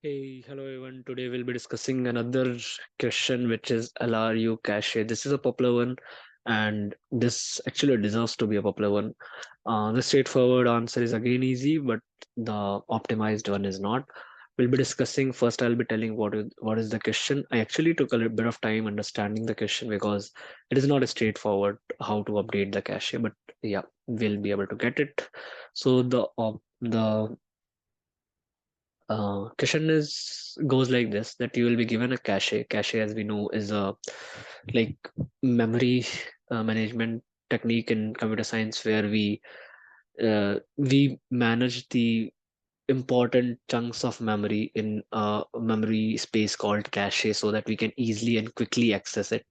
Hey, hello everyone. Today we'll be discussing another question, which is LRU Cache. This is a popular one, and this actually deserves to be a popular one. The straightforward answer is again easy, but the optimized one is not. We'll be discussing first. I'll be telling what is the question. I actually took a little bit of time understanding the question because it is not a straightforward how to update the cache, but yeah, we'll be able to get it. So the question is goes like this, that you will be given a cache, as we know, is a like memory management technique in computer science, where we manage the important chunks of memory in a memory space called cache, so that we can easily and quickly access it.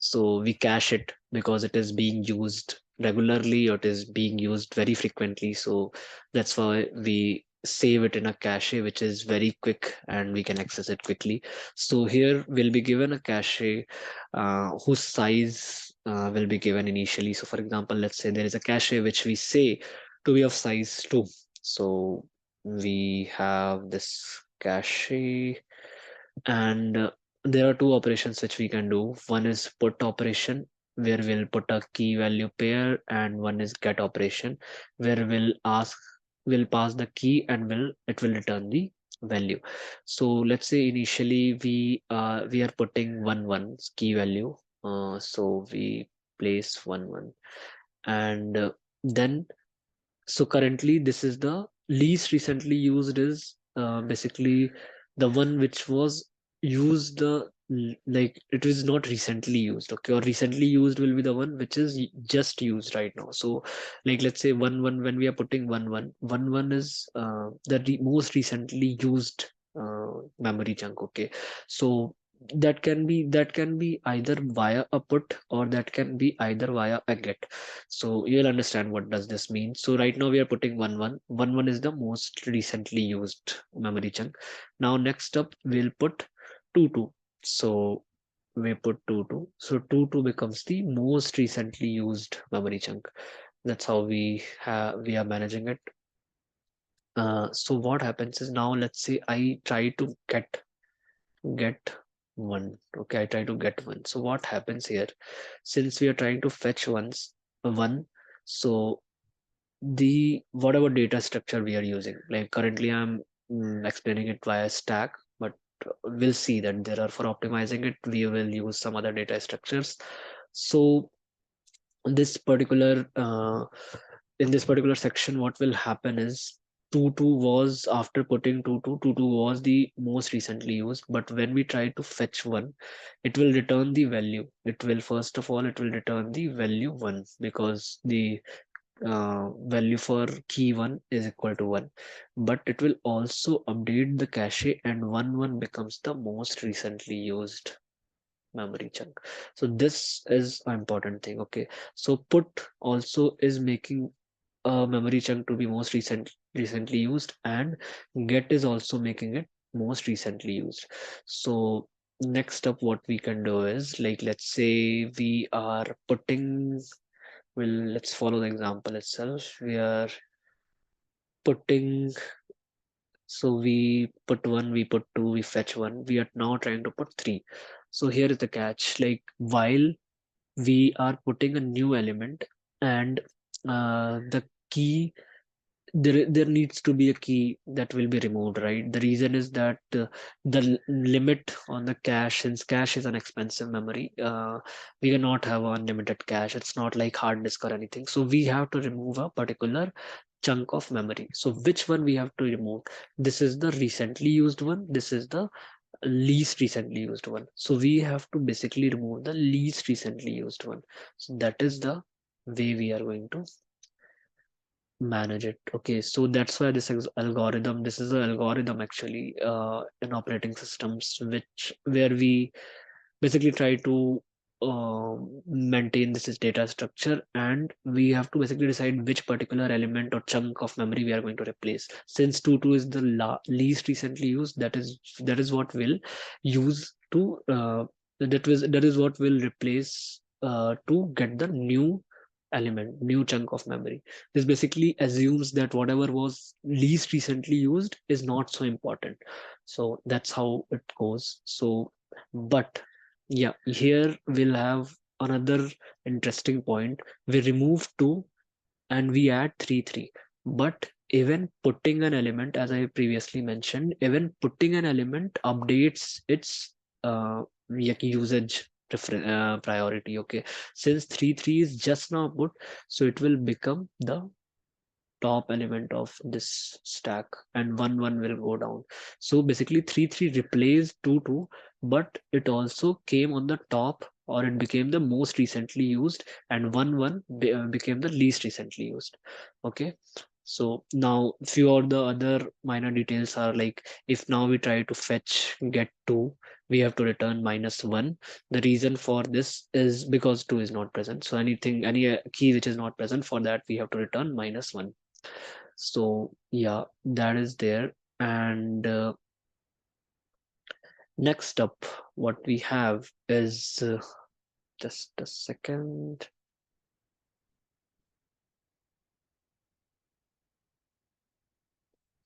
So we cache it because it is being used regularly, or it is being used very frequently. So that's why we save it in a cache, which is very quick and we can access it quickly. So here we'll be given a cache whose size will be given initially. So for example, let's say there is a cache which we say to be of size 2. So we have this cache, and there are two operations which we can do. One is put operation, where we'll put a key value pair, and one is get operation, where we'll pass the key and it will return the value. So let's say initially we are putting 1 1 key value. So we place 1 1, and then so currently, this is the least recently used, is basically the one which was used, like it is not recently used. Okay, or recently used will be the one which is just used right now. So like let's say 1 1, when we are putting 1 1 is the most recently used memory chunk. Okay, so that can be either via a put, or that can be either via a get. So you'll understand what does this mean. So right now we are putting 1 1 is the most recently used memory chunk. Now next up we'll put 2 2. So we put 2 2. So 2 2 becomes the most recently used memory chunk. That's how we are managing it. So what happens is, now let's say I try to get one. Okay, I try to get one. So what happens here, since we are trying to fetch one, so the whatever data structure we are using, like currently I'm explaining it via stack, but we'll see that there are, for optimizing it, we will use some other data structures. So this particular in this particular section, what will happen is, 2 2 was, after putting 2 2, 2 2 was the most recently used, but when we try to fetch one, it will return the value. It will, first of all, it will return the value 1, because the value for key 1 is equal to 1. But it will also update the cache, and 1 1 becomes the most recently used memory chunk. So this is an important thing. Okay, so put also is making a memory chunk to be most recently used, and get is also making it most recently used. So next up, what we can do is, like let's say we are putting, well, let's follow the example itself. We are putting, so we put 1, we put 2, we fetch 1. We are now trying to put 3. So here is the catch. Like, while we are putting a new element, and the key, there needs to be a key that will be removed, right? The reason is that the limit on the cache, since cache is an expensive memory, we cannot have unlimited cache. It's not like hard disk or anything, so we have to remove a particular chunk of memory. So which one we have to remove? This is the recently used one, this is the least recently used one. So we have to basically remove the least recently used one. So that is the way we are going to manage it. Okay, so that's why algorithm, this is an algorithm actually in operating systems, which where we basically try to maintain this is data structure, and we have to basically decide which particular element or chunk of memory we are going to replace. Since 2 2 is the least recently used, that is what will use to that is what will replace to get the new element, new chunk of memory. This basically assumes that whatever was least recently used is not so important. So that's how it goes. So, but yeah, here we'll have another interesting point. We remove 2 and we add 3 3, but even putting an element, as I previously mentioned, even putting an element updates its usage priority. Okay, since 3 3 is just now put, so it will become the top element of this stack, and 1 1 will go down. So basically 3 3 replaced 2 2, but it also came on the top, or it became the most recently used, and 1 1 became the least recently used. Okay, so now few of the other minor details are like, if now we try to fetch get 2, we have to return -1. The reason for this is because 2 is not present, so any key which is not present, for that we have to return -1. So yeah, that is there. And next up, what we have is just a second.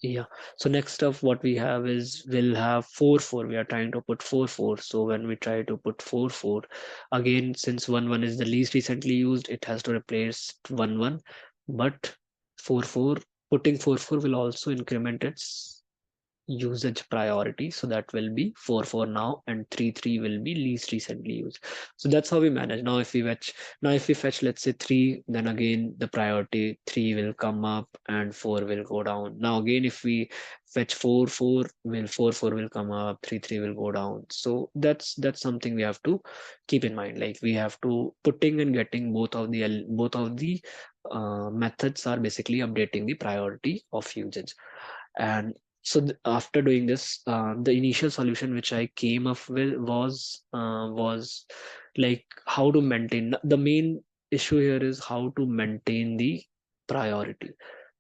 Yeah. So next up, what we have is, we'll have 4 4. We are trying to put 4 4. So when we try to put 4 4, again, since 1 1 is the least recently used, it has to replace 1 1. But 4 4, putting 4 4 will also increment its usage priority, so that will be 4 4 now, and 3 3 will be least recently used. So that's how we manage. Now if we fetch, let's say 3, then again the priority 3 will come up and 4 will go down. Now again, if we fetch 4 4, will 4 4 will come up, 3 3 will go down. So that's something we have to keep in mind. Like, we have to, putting and getting, both of the methods are basically updating the priority of usage. And so after doing this, the initial solution which I came up with was like, how to maintain. The main issue here is how to maintain the priority.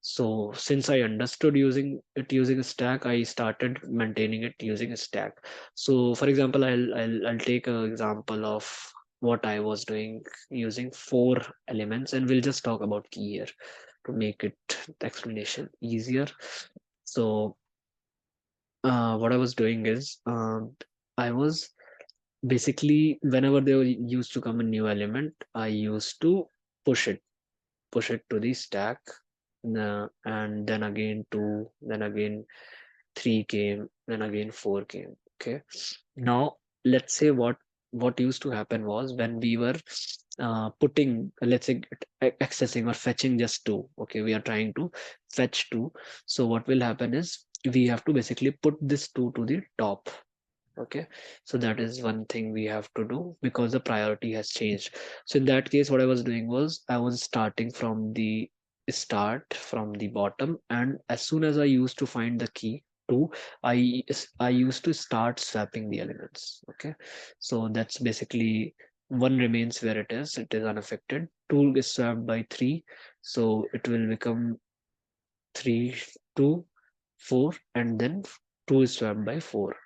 So since I understood using a stack, I started maintaining it using a stack. So for example, I'll take an example of what I was doing using 4 elements, and we'll just talk about key here to make it the explanation easier. So what I was doing is, I was basically, whenever used to come a new element, I used to push it to the stack, and then again 2, then again 3 came, then again 4 came. Okay, now let's say what used to happen was, when we were putting, let's say, accessing or fetching just 2. Okay, we are trying to fetch 2. So what will happen is, we have to basically put this 2 to the top. Okay, so that is one thing we have to do, because the priority has changed. So in that case, what I was doing was, I was starting from the start from the bottom, and as soon as I used to find the key 2, I used to start swapping the elements. Okay, so that's basically, 1 remains where it is unaffected. 2 is swapped by 3, so it will become 3 2 4, and then 2 is swapped by 4,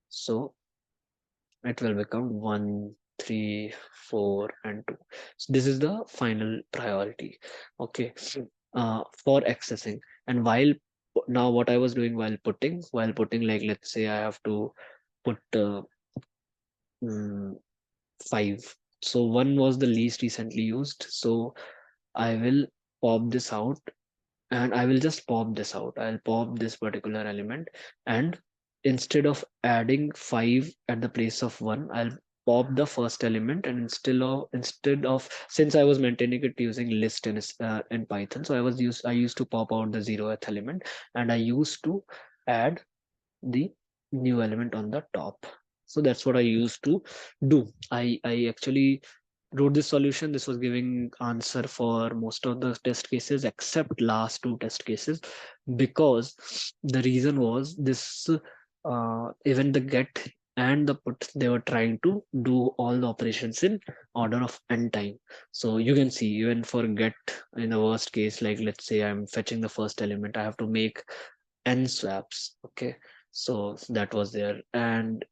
so it will become 1 3 4 and 2. So this is the final priority. Okay, for accessing. And while, now what I was doing while putting, like, let's say I have to put 5. So 1 was the least recently used, so I will pop this out, and I will just pop this out. I'll pop this particular element, and instead of adding 5 at the place of 1, I'll pop the first element, and instead of since I was maintaining it using list in Python, so I used to pop out the 0th element, and I used to add the new element on the top. So that's what I used to do. I actually wrote this solution. This was giving answer for most of the test cases except last 2 test cases, because the reason was this, even the get and the put, they were trying to do all the operations in order of n time. So you can see, even for get, in the worst case, like, let's say I'm fetching the first element, I have to make n swaps. Okay, so that was there. And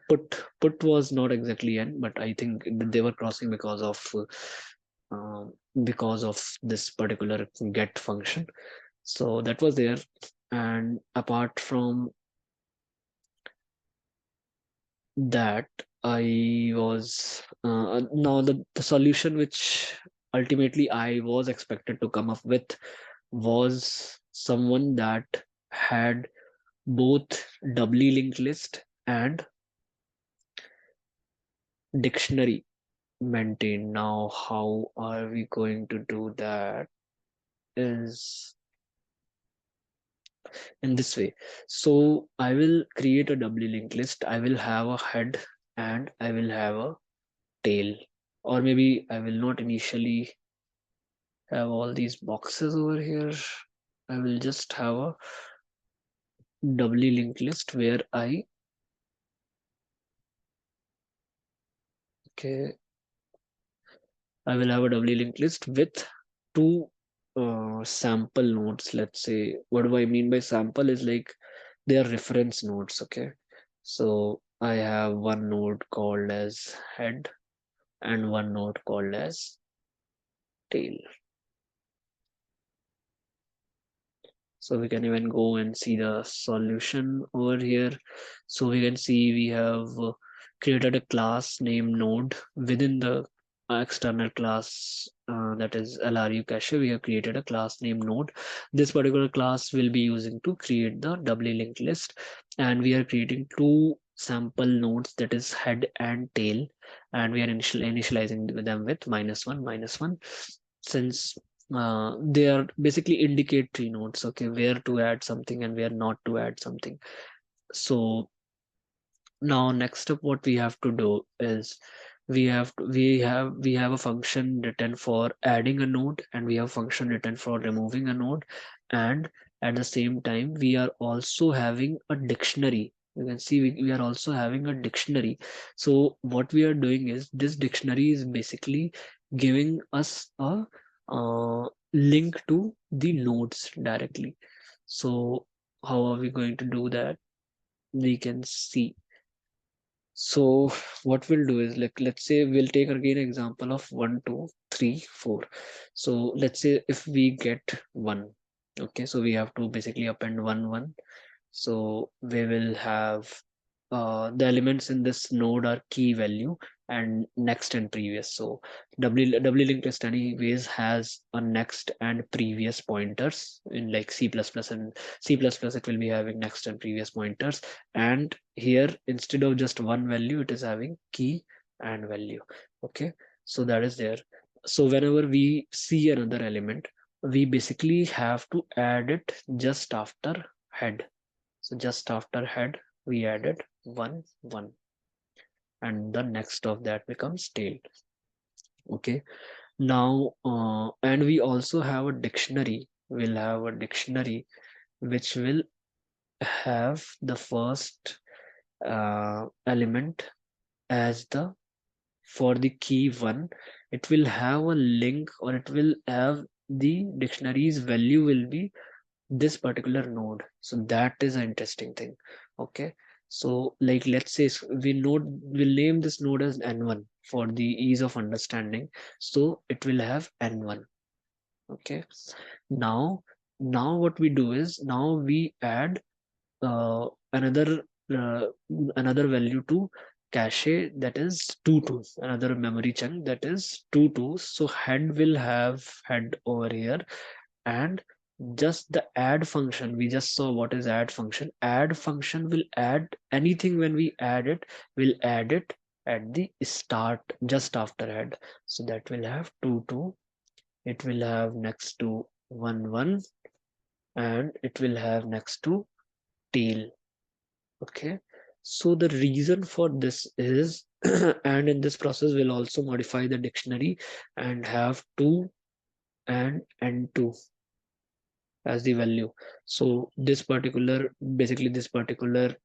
put was not exactly n, but I think they were crossing because of because of this particular get function. So that was there. And apart from that, I was now the solution which ultimately I was expected to come up with was someone that had both doubly linked list and dictionary maintained. Now, how are we going to do that? Is in this way. So I will create a doubly linked list. I will have a head and I will have a tail, or maybe I will not initially have all these boxes over here. I will just have a doubly linked list where okay, I will have a doubly linked list with two sample nodes. Let's say, what do I mean by sample is like they are reference nodes. Okay, so I have one node called as head and one node called as tail. So we can even go and see the solution over here. So we can see we have created a class named node within the external class, that is LRU cache. We have created a class named node. This particular class will be using to create the doubly linked list, and we are creating two sample nodes, that is head and tail, and we are initializing them with -1 -1, since they are basically indicatory nodes, okay, where to add something and where not to add something. So now next up what we have to do is we have a function written for adding a node, and we have a function written for removing a node, and at the same time we are also having a dictionary. You can see we are also having a dictionary. So what we are doing is this dictionary is basically giving us a link to the nodes directly. So how are we going to do that? We can see. So what we'll do is, like, let's say we'll take again example of 1, 2, 3, 4. So let's say if we get 1, okay, so we have to basically append 1, 1. So we will have the elements in this node are key value and next and previous. So doubly linked list anyways has a next and previous pointers. In like C++ and C++, it will be having next and previous pointers. And here, instead of just one value, it is having key and value. Okay, so that is there. So whenever we see another element, we basically have to add it just after head. So just after head, we added 1, 1, and the next of that becomes tail. Okay, now, and we also have a dictionary. We'll have a dictionary which will have the first element as the for the key 1. It will have a link, or it will have the dictionary's value will be this particular node. So that is an interesting thing. Okay, so like let's say we'll name this node as n1 for the ease of understanding. So it will have n1. Okay, now what we do is, now we add uh, another uh, another value to cache, that is 2 2, another memory chunk, that is 2 2. So head will have head over here, and just the add function, we just saw what is add function. Add function will add anything. When we add it, we'll add it at the start just after head. So that will have 2 2, it will have next to 1 1, and it will have next to tail. Okay, so the reason for this is and in this process we'll also modify the dictionary and have 2 and n2 as the value. So this particular, basically this particular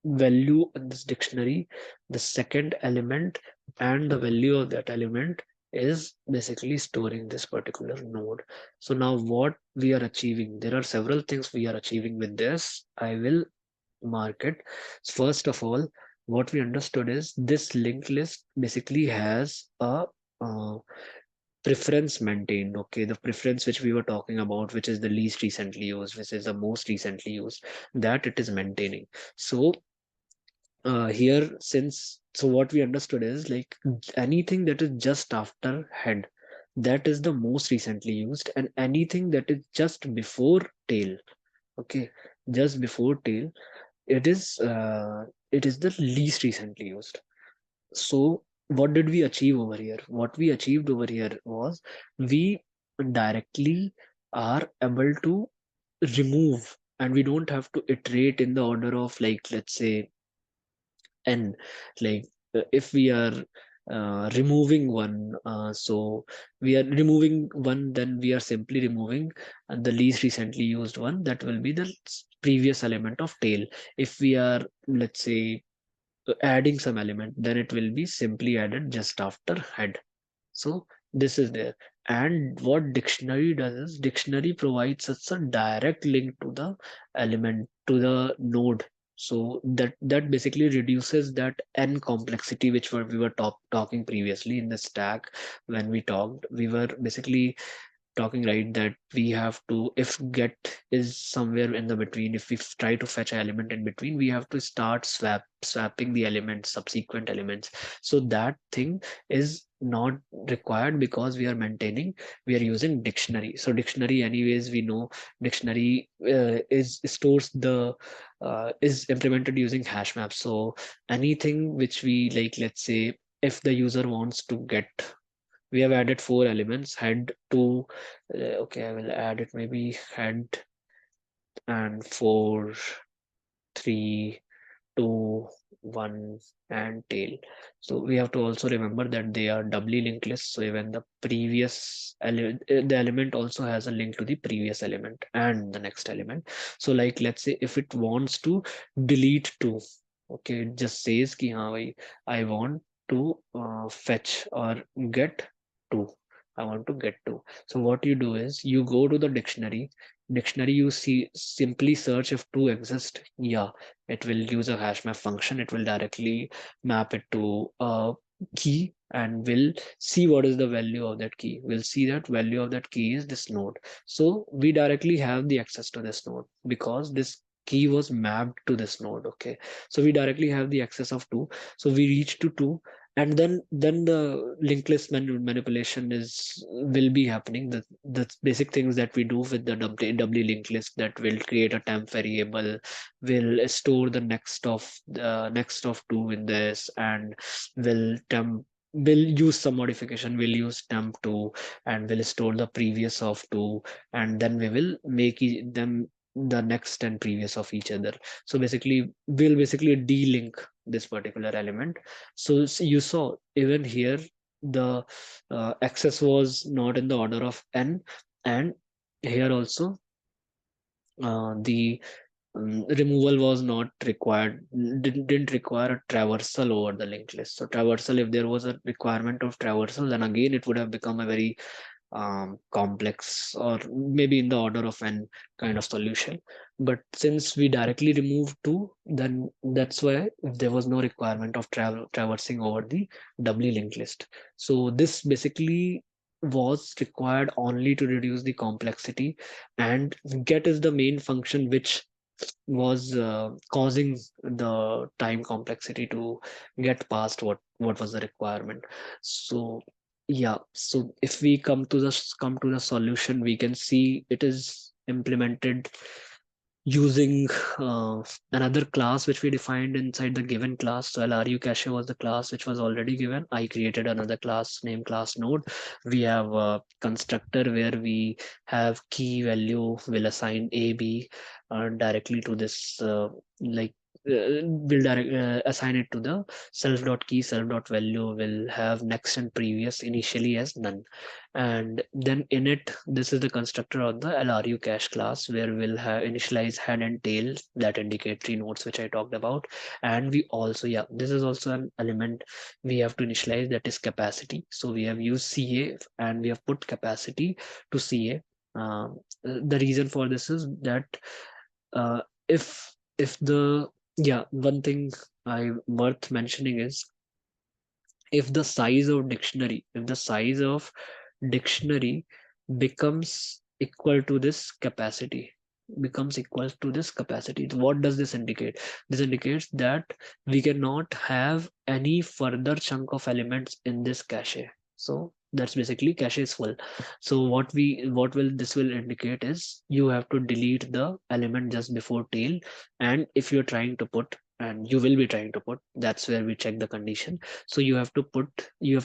value in this dictionary, the second element and the value of that element is basically storing this particular node. So now what we are achieving, there are several things we are achieving with this. I will mark it. First of all, what we understood is this linked list basically has a uh, preference maintained. Okay, the preference which we were talking about, which is the least recently used, which is the most recently used, that it is maintaining. So here, since, so what we understood is like anything that is just after head, that is the most recently used, and anything that is just before tail, okay, just before tail, it is the least recently used. So what did we achieve over here? What we achieved over here was we directly are able to remove, and we don't have to iterate in the order of, like, let's say n, like if we are removing one, so we are removing one, then we are simply removing the least recently used one, that will be the previous element of tail. If we are, let's say, adding some element, then it will be simply added just after head. So this is there. And what dictionary does is dictionary provides us a direct link to the element, to the node. So that basically reduces that n complexity which we were talking previously in the stack. When we talked, we were basically talking, right, that we have to, if get is somewhere in the between, if we try to fetch an element in between, we have to start swapping the elements, subsequent elements. So that thing is not required because we are maintaining, we are using dictionary. So dictionary, anyways, we know dictionary is stores the is implemented using hash maps. So anything which we, like, let's say if the user wants to get, we have added four elements, head, two, okay, I will add it, maybe head, and four, three, two, one, and tail. So we have to also remember that they are doubly linked lists. So even the previous element, the element also has a link to the previous element and the next element. So like, let's say if it wants to delete two, okay, it just says ki, haan, bhai, I want to fetch or get two. I want to get two. So what you do is you go to the dictionary, you see, simply search if two exist. Yeah, it will use a hash map function. It will directly map it to a key and will see what is the value of that key. We'll see that value of that key is this node. So we directly have the access to this node because this key was mapped to this node. Okay, so we directly have the access of two. So we reach to two, and then the linked list manipulation is will be happening. The basic things that we do with the doubly linked list, that will create a temp variable, will store the next of two in this, and will use some modification, will use temp two, and will store the previous of two, and then we will make them the next and previous of each other. So basically we'll basically delink this particular element. So you saw even here the access was not in the order of n, and here also the removal was not required, didn't require a traversal over the linked list. So traversal, if there was a requirement of traversal, then again it would have become a very complex, or maybe in the order of n kind of solution. But since we directly removed two, then that's why there was no requirement of traversing over the doubly linked list. So this basically was required only to reduce the complexity, and get is the main function which was causing the time complexity to get past what was the requirement. So yeah, so if we come to the solution, we can see it is implemented using another class which we defined inside the given class. So LRU cache was the class which was already given. I created another class named class node. We have a constructor where we have key value will assign a b directly to this like will direct assign it to the self dot key, self dot value will have next and previous initially as none. And then init, this is the constructor of the LRU cache class, where we'll have initialize head and tail that indicate three nodes which I talked about. And we also, yeah, this is also an element we have to initialize, that is capacity. So we have used CA and we have put capacity to CA. The reason for this is that uh, if the, yeah, one thing I worth mentioning is, if the size of dictionary becomes equal to this capacity, becomes equal to this capacity. What does this indicate? This indicates that we cannot have any further chunk of elements in this cache. So that's basically cache is full. So what will this will indicate is you have to delete the element just before tail. And if you're trying to put, and you will be trying to put, that's where we check the condition. So you have to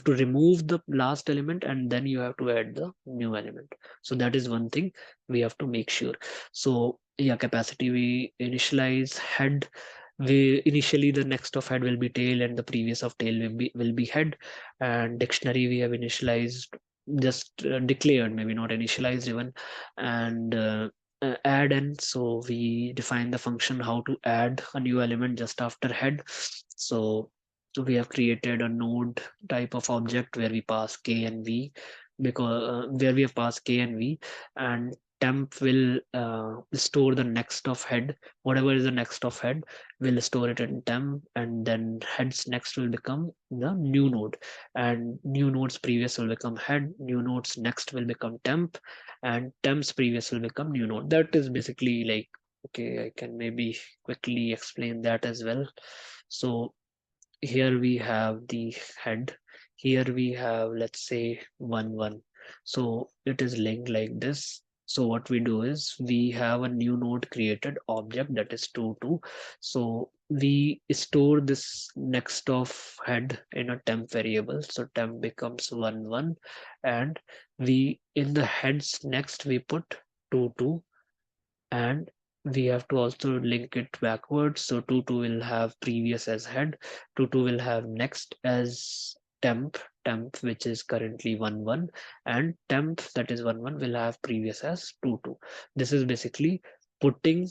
remove the last element and then you have to add the new element. So that is one thing we have to make sure. So yeah, capacity, we initialize head. We initially, the next of head will be tail and the previous of tail will be head. And dictionary we have initialized, just declared, maybe not initialized even. And add n, so we define the function how to add a new element just after head. So we have created a node type of object where we pass k and v, because where we have passed k and v. And temp will store the next of head, whatever is the next of head, will store it in temp. And then heads next will become the new node, and new nodes previous will become head, new nodes next will become temp, and temps previous will become new node. That is basically like, okay, I can maybe quickly explain that as well. So here we have the head, here we have, let's say, 1 1. So it is linked like this. So what we do is we have a new node created object that is 2 2. So we store this next of head in a temp variable, so temp becomes 1 1. And we, in the heads next, we put 2 2. And we have to also link it backwards. So 2 2 will have previous as head, 2 2 will have next as temp which is currently 1 1, and temp that is 1 1 will have previous as 2 2. This is basically putting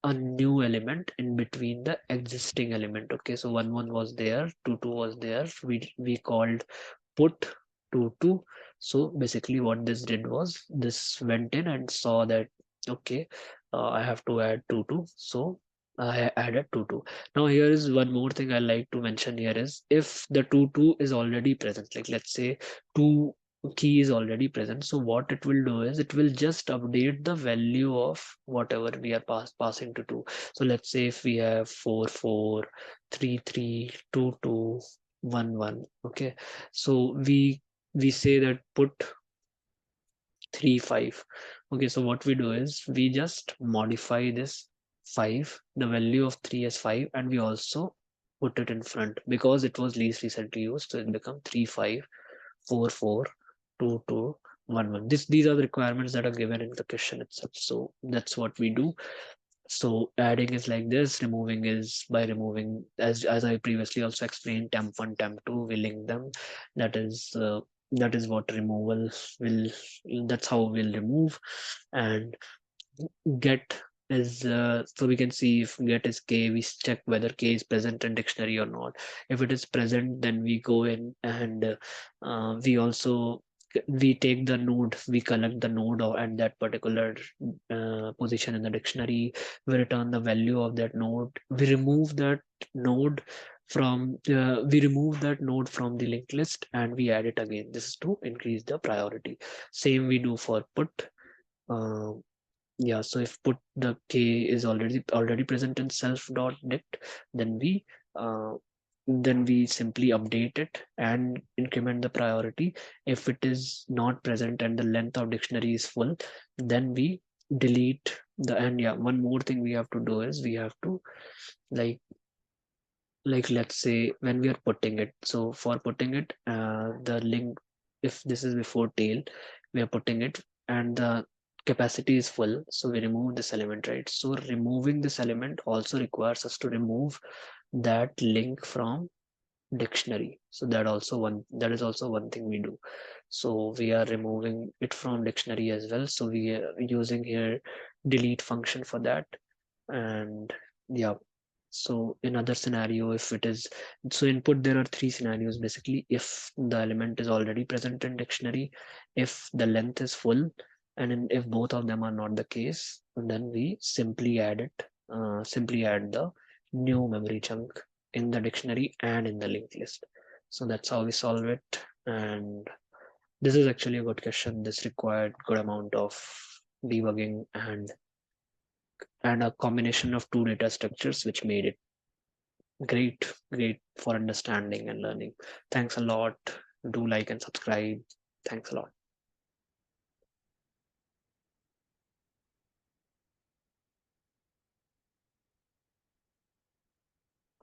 a new element in between the existing element. Okay, so 1 1 was there, 2 2 was there, we called put 2 2. So basically what this did was this went in and saw that, okay, I have to add 2 2. So I added 2 2. Now here is one more thing I like to mention here is, if the 2 2 is already present, like let's say 2 key is already present, so what it will do is it will just update the value of whatever we are passing to 2. So let's say if we have 4 4 3 3 2 2 1 1. Okay, so we say that put 3 5. Okay, so what we do is we just modify this 5, the value of 3 as 5, and we also put it in front because it was least recently used, so it become 3 5 4 4 2 2 1 1. These are the requirements that are given in the question itself. So that's what we do. So adding is like this, removing is by removing, as I previously also explained, temp 1 temp 2, we link them. That is that is what removal will, that's how we'll remove. And get is so we can see if get is k, we check whether k is present in dictionary or not. If it is present, then we go in and we also, we take the node, we collect the node or at that particular position in the dictionary, we return the value of that node, we remove that node from the linked list and we add it again. This is to increase the priority. Same we do for put. uh, yeah, so if put the k is already present in self dot dict, then uh, we simply update it and increment the priority. If it is not present and the length of dictionary is full, then we delete the, and yeah, one more thing we have to do is we have to, like let's say when we are putting it, so for putting it, the link, if this is before tail, we are putting it and the capacity is full, so we remove this element, right? So removing this element also requires us to remove that link from dictionary. So that is also one thing we do. So we are removing it from dictionary as well, so we are using here delete function for that. And yeah, so in other scenario, if it is, so input, there are three scenarios basically. If the element is already present in dictionary, if the length is full, and if both of them are not the case, then we simply add it, simply add the new memory chunk in the dictionary and in the linked list. So that's how we solve it. And This is actually a good question. This required good amount of debugging and a combination of two data structures, which made it great for understanding and learning. Thanks a lot. Do like and subscribe. Thanks a lot.